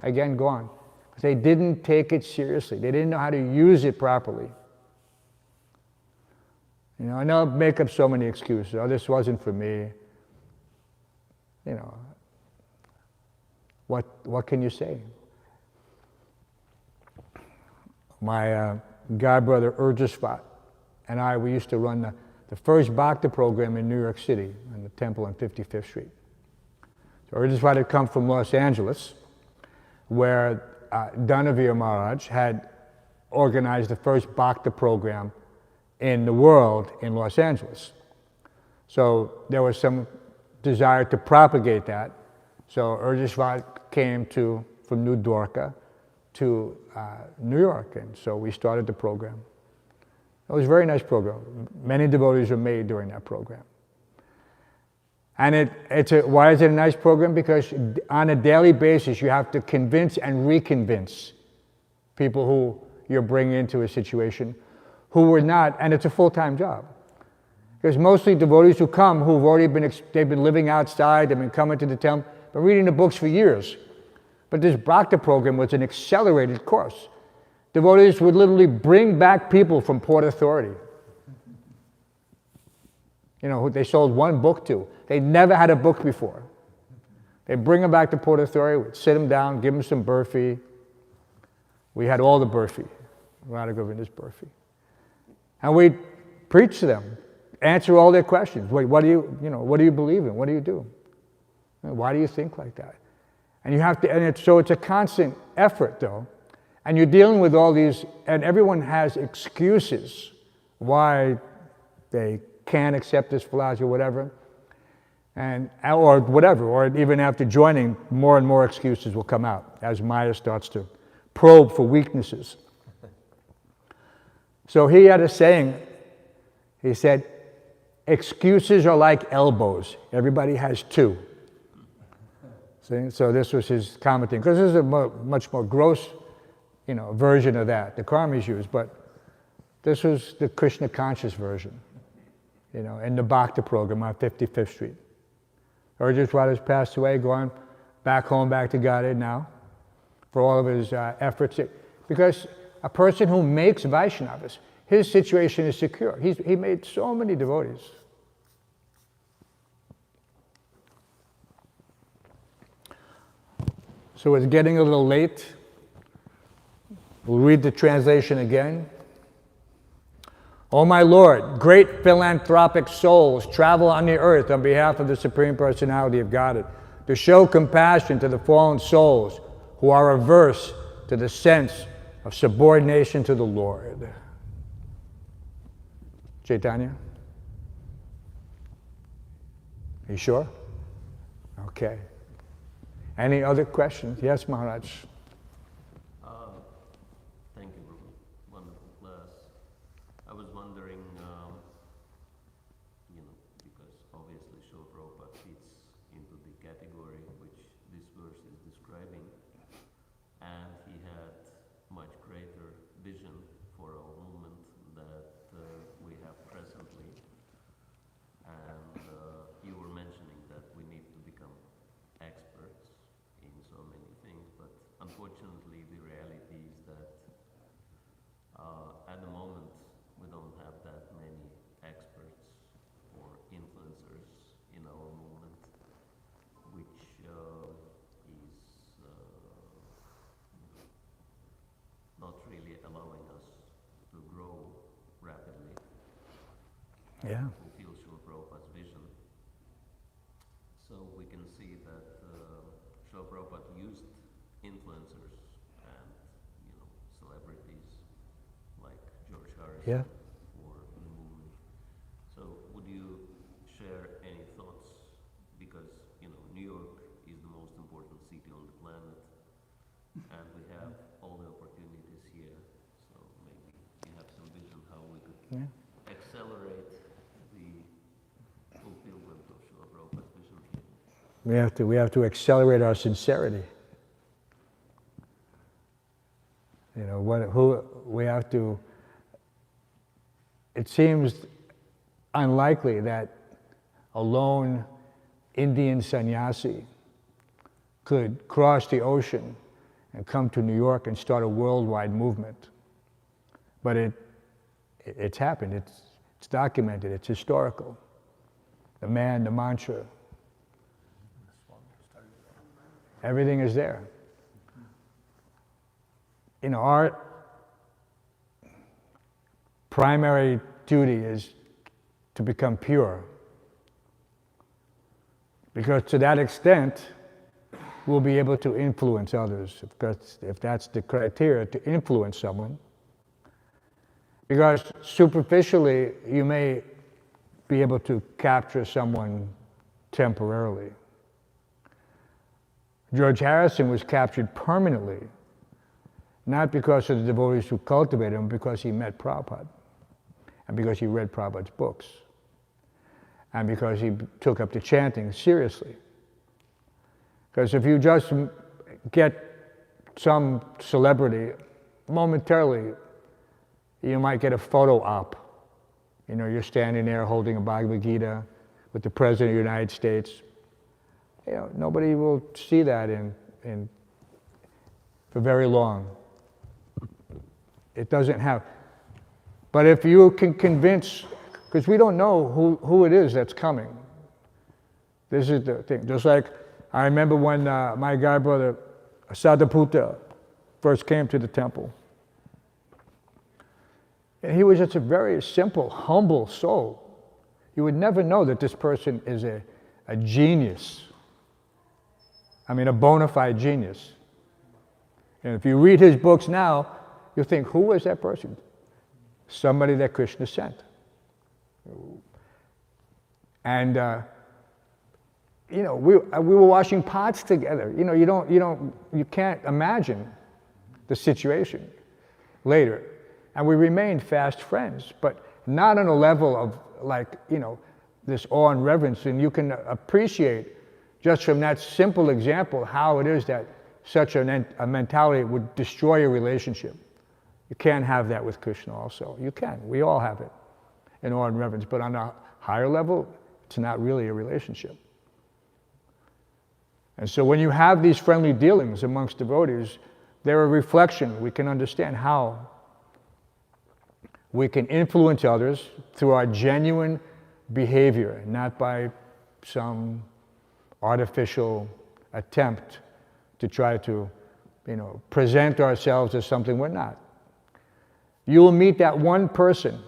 again gone. Because they didn't take it seriously. They didn't know how to use it properly. You know, I know I make up so many excuses. Oh, this wasn't for me. You know, what can you say? My godbrother Urjasvat and we used to run the first Bhakti program in New York City, in the temple on 55th Street. So Urjasvat had come from Los Angeles, where Dhanavir Maharaj had organized the first Bhakti program in the world in Los Angeles. So there was some desire to propagate that. So Urjasvat came from New Dwarka to New York, and so we started the program. It was a very nice program. Many devotees were made during that program. And why is it a nice program? Because on a daily basis you have to convince and reconvince people who you're bringing into a situation who were not, and it's a full-time job. Because mostly devotees who come, who've already they've been living outside, they've been coming to the temple, been reading the books for years. But this Bhakti program was an accelerated course. Devotees would literally bring back people from Port Authority. You know, who they sold one book to. They never had a book before. They'd bring them back to Port Authority, we'd sit them down, give them some burfi. We had all the burfi, Radha Govinda's burfi. And we'd preach to them, answer all their questions. Wait, what do you believe in? What do you do? Why do you think like that? And you have to, so it's a constant effort though. And you're dealing with all these, and everyone has excuses why they can't accept this philosophy or whatever. Or whatever, or even after joining, more and more excuses will come out as Maya starts to probe for weaknesses. So he had a saying, he said, excuses are like elbows. Everybody has two. See? So this was his commenting, because this is a much more gross, version of that, the karmas used, but this was the Krishna conscious version, in the Bhakti program on 55th Street. Urjasvat has passed away, gone back home, back to Godhead now, for all of his efforts. Because a person who makes Vaishnavas, his situation is secure. He made so many devotees. So it's getting a little late. We'll read the translation again. O my Lord, great philanthropic souls travel on the earth on behalf of the Supreme Personality of Godhead to show compassion to the fallen souls who are averse to the sense of subordination to the Lord. Chaitanya? You sure? Okay. Any other questions? Yes, Maharaj. Thank you, Prabhu. Wonderful class. I was wondering, because obviously Srila Prabhupada fits into the category which this verse is describing, and he had much greater vision for our movement that we have presently. And you were mentioning that we need to become experts in so many things, but unfortunately the reality is that at the moment we don't have that many experts or influencers in our movement, which is not really allowing us to grow rapidly. Yeah. Fulfill Srila Prabhupada's vision. So we can see that Srila Prabhupada used influencers and celebrities like George Harrison Yeah. for the movement. So would you share any thoughts? Because New York is the most important city on the planet, and we have all the opportunities here. So maybe you have some vision how we could accelerate the fulfillment of Srila Prabhupada's vision here. We have to accelerate our sincerity. We have to. It seems unlikely that a lone Indian sannyasi could cross the ocean and come to New York and start a worldwide movement. But it's happened. It's documented. It's historical. The man, the mantra. Everything is there. Our primary duty is to become pure. Because to that extent, we'll be able to influence others, if that's the criteria, to influence someone. Because superficially, you may be able to capture someone temporarily. George Harrison was captured permanently, not because of the devotees who cultivated him, because he met Prabhupada, and because he read Prabhupada's books, and because he took up the chanting seriously. Because if you just get some celebrity, momentarily, you might get a photo op. You're standing there holding a Bhagavad Gita with the President of the United States. Nobody will see that for very long. It doesn't have. But if you can convince, because we don't know who it is that's coming. This is the thing. Just like I remember when my god brother Sadhaputta first came to the temple. And he was just a very simple, humble soul. You would never know that this person is a genius. A bona fide genius. And if you read his books now, you'll think, who was that person? Somebody that Krishna sent. And we were washing pots together. You can't imagine the situation later. And we remained fast friends, but not on a level of this awe and reverence. And you can appreciate just from that simple example how it is that such a mentality would destroy a relationship. You can't have that with Krishna also. You can. We all have it in awe and reverence. But on a higher level, it's not really a relationship. And so when you have these friendly dealings amongst devotees, they're a reflection. We can understand how we can influence others through our genuine behavior, not by some artificial attempt to try to, present ourselves as something we're not. You will meet that one person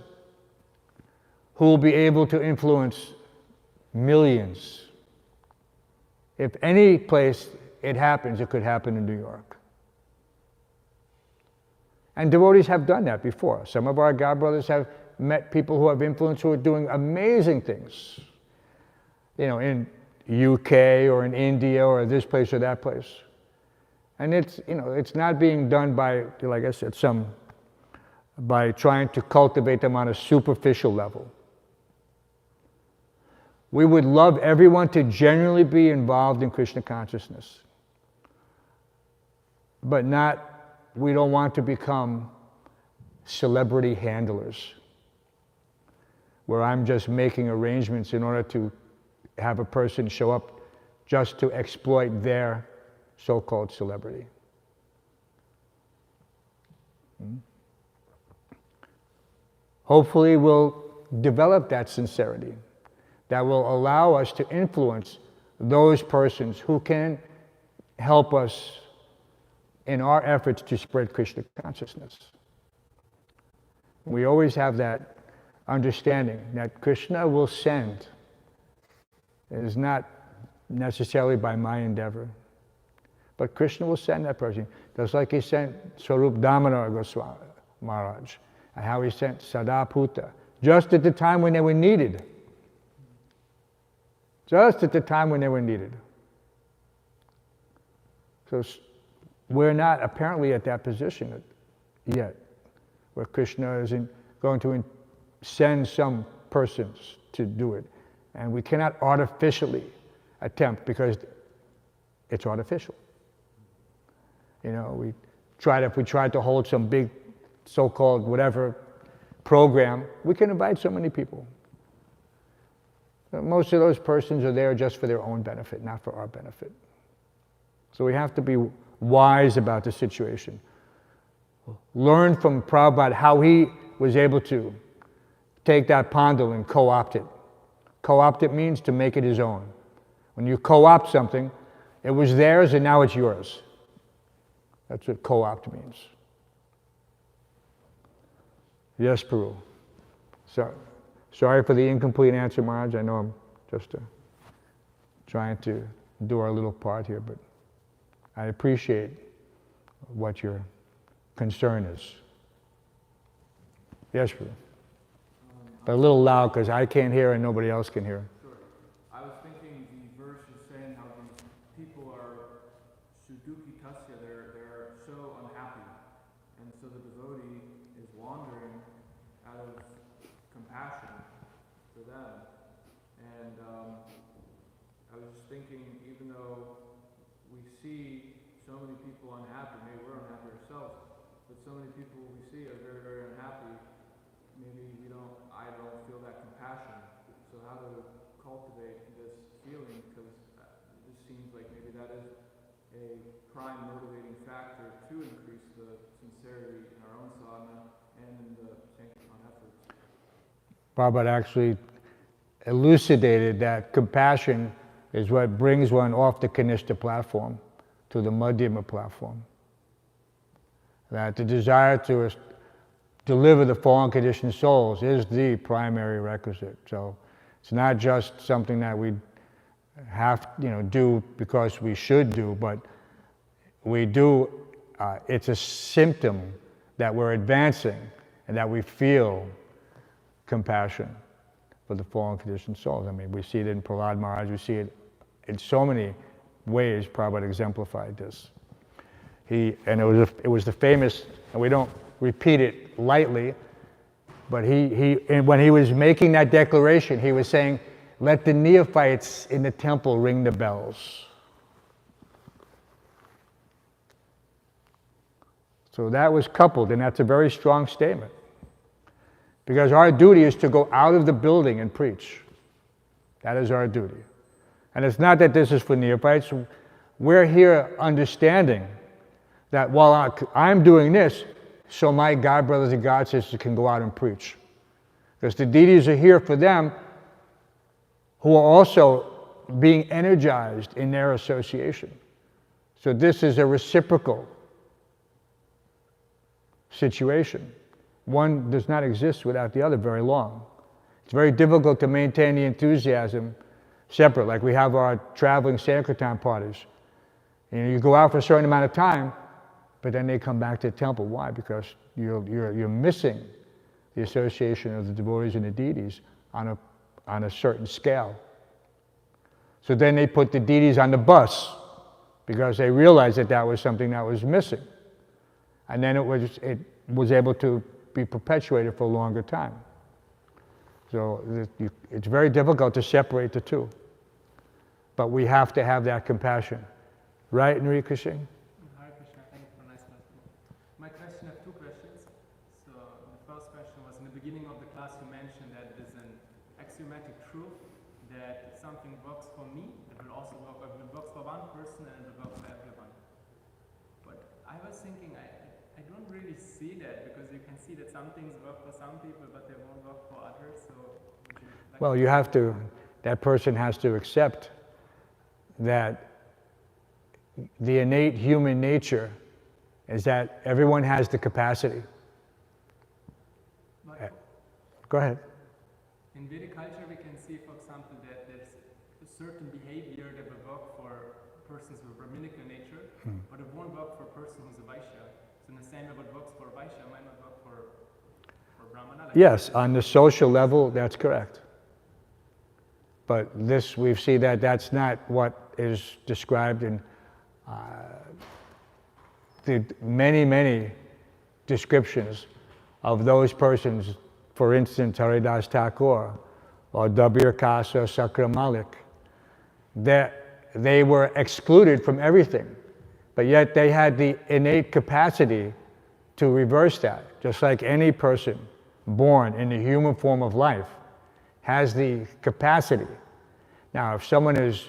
who will be able to influence millions. If any place it happens, it could happen in New York. And devotees have done that before. Some of our God brothers have met people who have influence who are doing amazing things, in UK or in India or this place or that place. And it's not being done by, like I said, by trying to cultivate them on a superficial level. We would love everyone to genuinely be involved in Krishna consciousness, but we don't want to become celebrity handlers, where I'm just making arrangements in order to have a person show up just to exploit their so-called celebrity. Hopefully we'll develop that sincerity that will allow us to influence those persons who can help us in our efforts to spread Krishna consciousness. We always have that understanding that Krishna will send. It is not necessarily by my endeavor, but Krishna will send that person, just like he sent Swarup Damodar Goswami Maharaj, and how he sent Sadaputa, just at the time when they were needed. Just at the time when they were needed. So we're not apparently at that position yet, where Krishna isn't going to send some persons to do it. And we cannot artificially attempt, because it's artificial. If we tried to hold some big so-called whatever program, we can invite so many people. Most of those persons are there just for their own benefit, not for our benefit. So we have to be wise about the situation. Learn from Prabhupada how he was able to take that pandal and co-opt it. Co-opt it means to make it his own. When you co-opt something, it was theirs and now it's yours. That's what co-opt means. Yes, Peru. Sorry for the incomplete answer, Maharaj. I know I'm just trying to do our little part here, but I appreciate what your concern is. Yes, Peru. But a little loud, because I can't hear and nobody else can hear. Sure. I was thinking the verse is saying how these people are suduki tasya, they're so unhappy, and so the devotee is wandering out of compassion for them. And I was just thinking, even though we see so many people unhappy, maybe we're unhappy ourselves, but so many people we see are very, very unhappy, maybe I don't feel that compassion. So how to cultivate this feeling, because it just seems like maybe that is a prime motivating factor to increase the sincerity in our own sadhana and in the Sankirtan efforts. Prabhupada actually elucidated that compassion is what brings one off the Kanishta platform to the Madhyama platform. That the desire to deliver the fallen conditioned souls is the primary requisite. So it's not just something that we have do because we should do, but we do, it's a symptom that we're advancing and that we feel compassion for the fallen conditioned souls. I mean, we see it in Prahlad Maharaj, we see it in so many ways. Prabhupada exemplified this. It was the famous, and we don't repeat it lightly, but when he was making that declaration, he was saying, let the neophytes in the temple ring the bells. So that was coupled, and that's a very strong statement. Because our duty is to go out of the building and preach. That is our duty. And it's not that this is for neophytes. We're here understanding that while I'm doing this, so my God brothers and God sisters can go out and preach. Because the deities are here for them who are also being energized in their association. So this is a reciprocal situation. One does not exist without the other very long. It's very difficult to maintain the enthusiasm separate, like we have our traveling Sankirtan parties. You go out for a certain amount of time, but then they come back to the temple. Why? Because you're missing the association of the devotees and the deities on a certain scale. So then they put the deities on the bus because they realized that that was something that was missing. And then it was able to be perpetuated for a longer time. So it's very difficult to separate the two. But we have to have that compassion. Right, Enrique? Hare Krishna, thank you for a nice question. My question, I have two questions. So the first question was, in the beginning of the class you mentioned that it is an axiomatic truth that if something works for me, it will also work, if it works for one person and it will work for everyone. But I was thinking, I don't really see that, because you can see that some things work for some people but they won't work for others. So well, you have to, that person has to accept that the innate human nature is that everyone has the capacity. Go ahead. In Vedic culture we can see, for example, that there's a certain behavior that will work for persons with Brahminical nature, but it won't work for a person who's a Vaishya. So in the same way what works for a Vaishya might not work for Brahmana. Like Yes, on the social level, that's correct. But this, we see that that's not what is described in the many descriptions of those persons, for instance, Haridas Thakur or Dabir Kas or Sakra Malik, that they were excluded from everything, but yet they had the innate capacity to reverse that, just like any person born in the human form of life has the capacity. Now, if someone is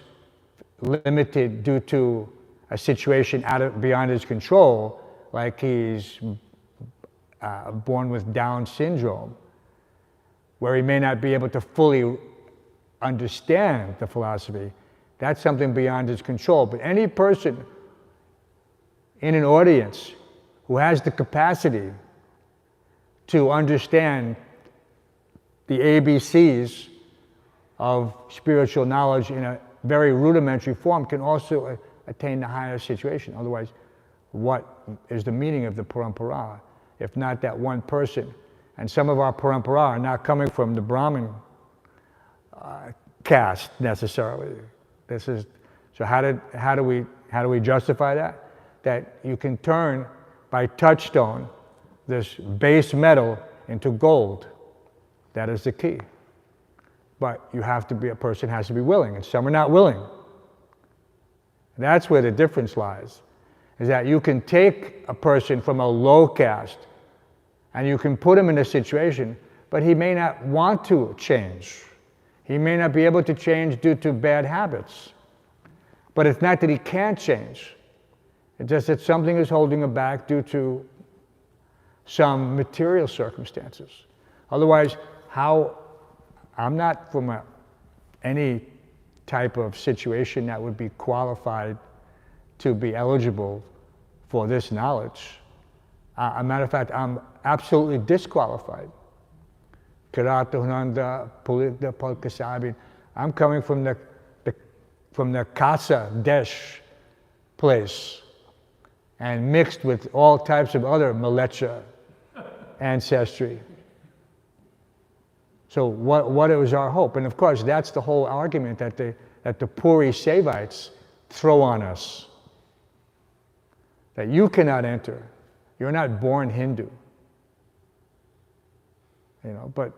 limited due to a situation beyond his control, like he's born with Down syndrome, where he may not be able to fully understand the philosophy, that's something beyond his control. But any person in an audience who has the capacity to understand the ABCs of spiritual knowledge in a very rudimentary form can also attain the higher situation. Otherwise, what is the meaning of the parampara if not that one person? And some of our parampara are not coming from the Brahmin caste necessarily. This is, so how do we justify that? That you can turn by touchstone this base metal into gold. That is the key. But you have to be, a person has to be willing, and some are not willing. That's where the difference lies, is that you can take a person from a low caste and you can put him in a situation, but he may not want to change. He may not be able to change due to bad habits. But it's not that he can't change. It's just that something is holding him back due to some material circumstances. Otherwise, I'm not from any type of situation that would be qualified to be eligible for this knowledge. A matter of fact, I'm absolutely disqualified. I'm coming from the Kasa Desh place and mixed with all types of other Malecha ancestry. So what is our hope? And of course, that's the whole argument that the Puri Sevites throw on us. That you cannot enter. You're not born Hindu. But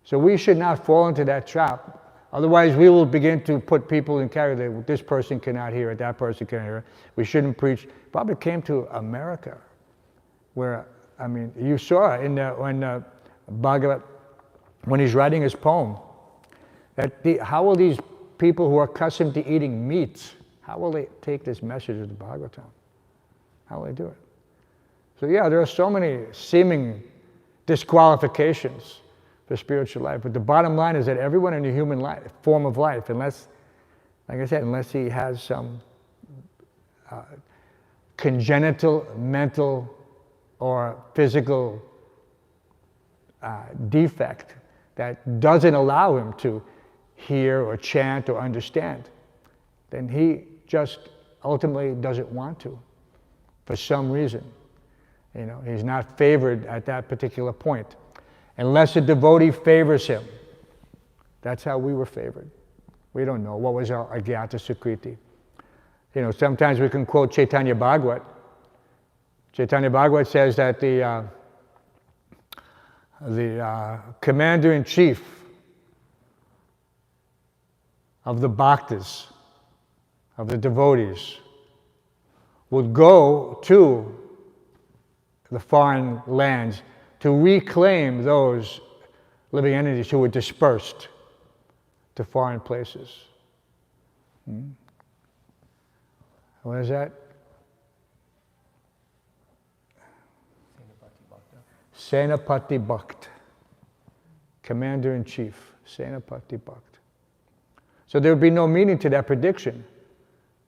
so we should not fall into that trap. Otherwise, we will begin to put people in category that this person cannot hear it, that person cannot hear it. We shouldn't preach. Probably came to America, where, you saw in when Bhagavat, when he's writing his poem, that how will these people who are accustomed to eating meat, how will they take this message of the Bhagavatam? How will they do it? So yeah, there are so many seeming disqualifications for spiritual life, but the bottom line is that everyone in the human life, form of life, unless, like I said, unless he has some congenital, mental, or physical defect that doesn't allow him to hear or chant or understand, then he just ultimately doesn't want to, for some reason. He's not favored at that particular point. Unless a devotee favors him. That's how we were favored. We don't know. What was our agyata sukriti? Sometimes we can quote Chaitanya Bhagavat. Chaitanya Bhagavat says that the commander-in-chief of the bhaktas, of the devotees, would go to the foreign lands to reclaim those living entities who were dispersed to foreign places. What is that? Senapati Bhakt. Commander-in-chief, Senapati Bhakt. So there would be no meaning to that prediction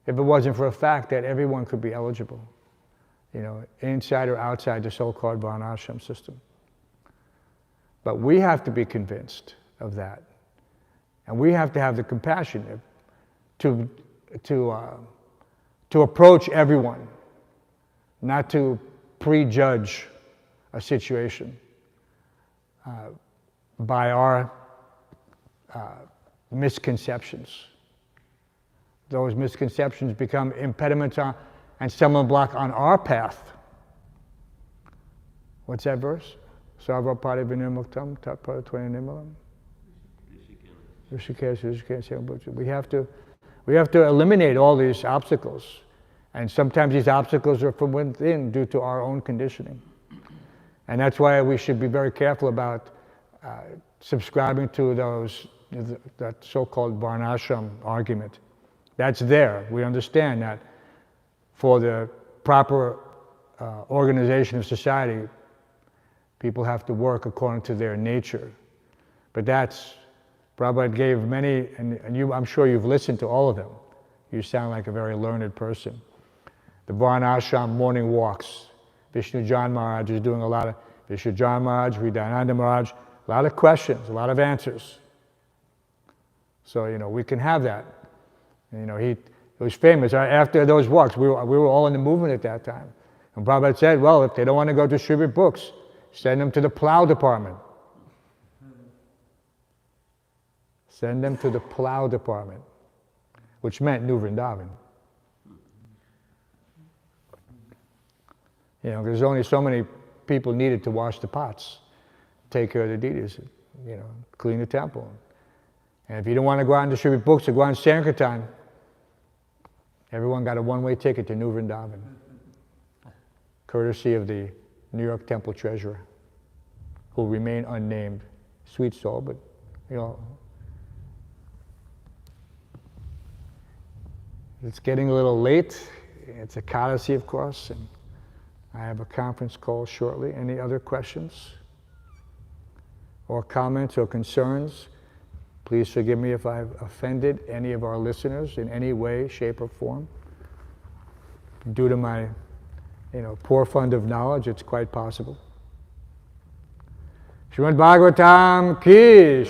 if it wasn't for a fact that everyone could be eligible, inside or outside the so-called varnashram system. But we have to be convinced of that. And we have to have the compassion to approach everyone, not to prejudge a situation by our misconceptions. Those misconceptions become impediments and stumbling block on our path. What's that verse? Sarva pari vinirmuktam tat parattvaya nirmalam. We have to eliminate all these obstacles. And sometimes these obstacles are from within due to our own conditioning. And that's why we should be very careful about subscribing to that so-called varnashram argument. That's there. We understand that for the proper organization of society, people have to work according to their nature. But Prabhupada gave many, and I'm sure you've listened to all of them. You sound like a very learned person. The Varnashram morning walks. Vishnu Jan Maharaj is doing a lot of, Vishnu Jan Maharaj, Hridayananda Maharaj, a lot of questions, a lot of answers. So, we can have that. It was famous. After those walks, we were all in the movement at that time. And Prabhupada said, well, if they don't want to go distribute books, send them to the plow department. Send them to the plow department, which meant New Vrindavan. There's only so many people needed to wash the pots, take care of the deities, clean the temple. And if you don't want to go out and distribute books or go on Sankirtan, everyone got a one-way ticket to New Vrindavan, courtesy of the New York Temple treasurer, who will remain unnamed. Sweet soul, but it's getting a little late. It's a Ekadasi, of course, and I have a conference call shortly. Any other questions or comments or concerns? Please forgive me if I've offended any of our listeners in any way, shape, or form. Due to my, poor fund of knowledge, it's quite possible. Srimad Bhagavatam ki, Srila